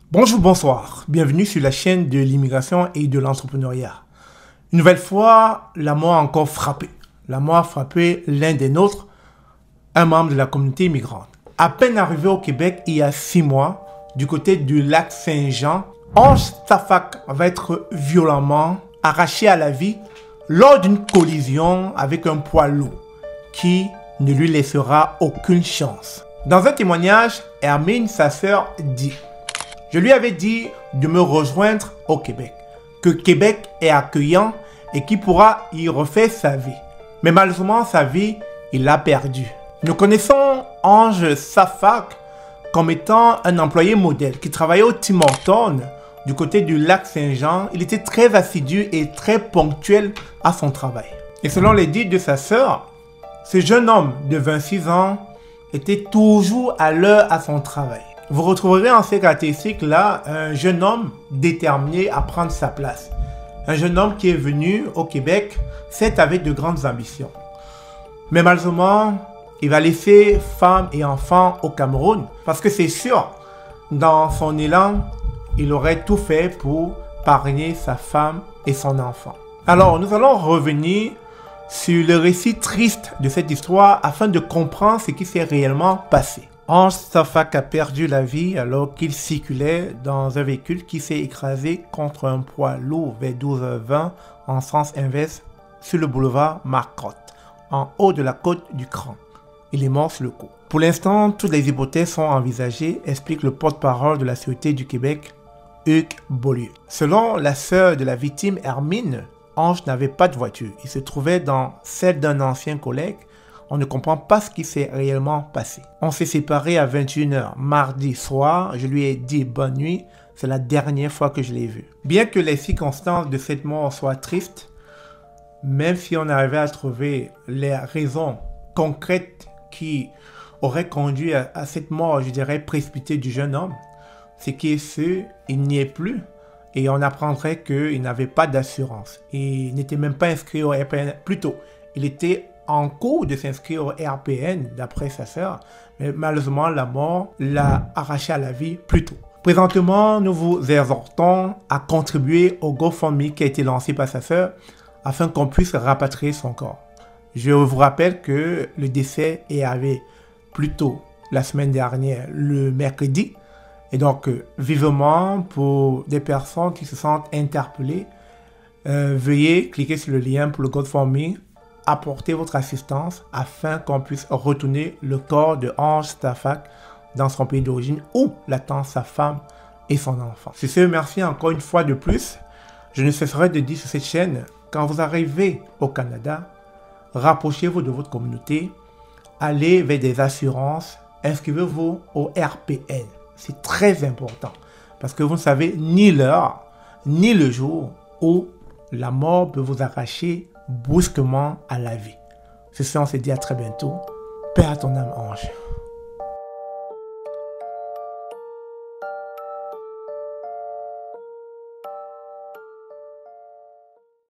Bonjour, bonsoir. Bienvenue sur la chaîne de l'immigration et de l'entrepreneuriat. Une nouvelle fois, la mort a encore frappé. La mort a frappé l'un des nôtres, un membre de la communauté immigrante. À peine arrivé au Québec il y a 6 mois, du côté du lac Saint-Jean, Ange Safak va être violemment arraché à la vie lors d'une collision avec un poids lourd qui ne lui laissera aucune chance. Dans un témoignage, Hermine, sa sœur, dit: je lui avais dit de me rejoindre au Québec, que Québec est accueillant et qu'il pourra y refaire sa vie. Mais malheureusement, sa vie, il l'a perdue. Nous connaissons Ange Safak comme étant un employé modèle qui travaillait au Tim Hortons du côté du lac Saint-Jean. Il était très assidu et très ponctuel à son travail. Et selon les dires de sa sœur, ce jeune homme de 26 ans était toujours à l'heure à son travail. Vous retrouverez en ces caractéristiques-là un jeune homme déterminé à prendre sa place. Un jeune homme qui est venu au Québec, certes avec de grandes ambitions. Mais malheureusement, il va laisser femme et enfants au Cameroun. Parce que c'est sûr, dans son élan, il aurait tout fait pour parrainer sa femme et son enfant. Alors, nous allons revenir sur le récit triste de cette histoire afin de comprendre ce qui s'est réellement passé. Ange Safak a perdu la vie alors qu'il circulait dans un véhicule qui s'est écrasé contre un poids lourd vers 12h20 en sens inverse sur le boulevard Marcotte, en haut de la côte du Cran. Il est mort sur le coup. Pour l'instant, toutes les hypothèses sont envisagées, explique le porte-parole de la Sûreté du Québec, Hugues Beaulieu. Selon la sœur de la victime, Hermine, Ange n'avait pas de voiture. Il se trouvait dans celle d'un ancien collègue. On ne comprend pas ce qui s'est réellement passé. On s'est séparés à 21h mardi soir. Je lui ai dit bonne nuit. C'est la dernière fois que je l'ai vu. Bien que les circonstances de cette mort soient tristes, même si on arrivait à trouver les raisons concrètes qui auraient conduit à cette mort, je dirais, précipitée du jeune homme, ce qui est sûr, il n'y est plus. Et on apprendrait qu'il n'avait pas d'assurance. Il n'était même pas inscrit au RPN. Plutôt, il était en cours de s'inscrire au RPN, d'après sa sœur, mais malheureusement, la mort l'a arraché à la vie plus tôt. Présentement, nous vous exhortons à contribuer au GoFundMe qui a été lancé par sa sœur afin qu'on puisse rapatrier son corps. Je vous rappelle que le décès est arrivé plus tôt la semaine dernière, le mercredi, et donc vivement pour des personnes qui se sentent interpellées, veuillez cliquer sur le lien pour le GoFundMe, apporter votre assistance afin qu'on puisse retourner le corps de Ange Safak dans son pays d'origine où l'attend sa femme et son enfant. Sur ce, merci encore une fois de plus. Je ne cesserai de dire sur cette chaîne, quand vous arrivez au Canada, rapprochez-vous de votre communauté, allez vers des assurances, inscrivez-vous au RPN. C'est très important parce que vous ne savez ni l'heure, ni le jour où la mort peut vous arracher brusquement à la vie. C'est ça, on se dit à très bientôt. Paix à ton âme, Ange.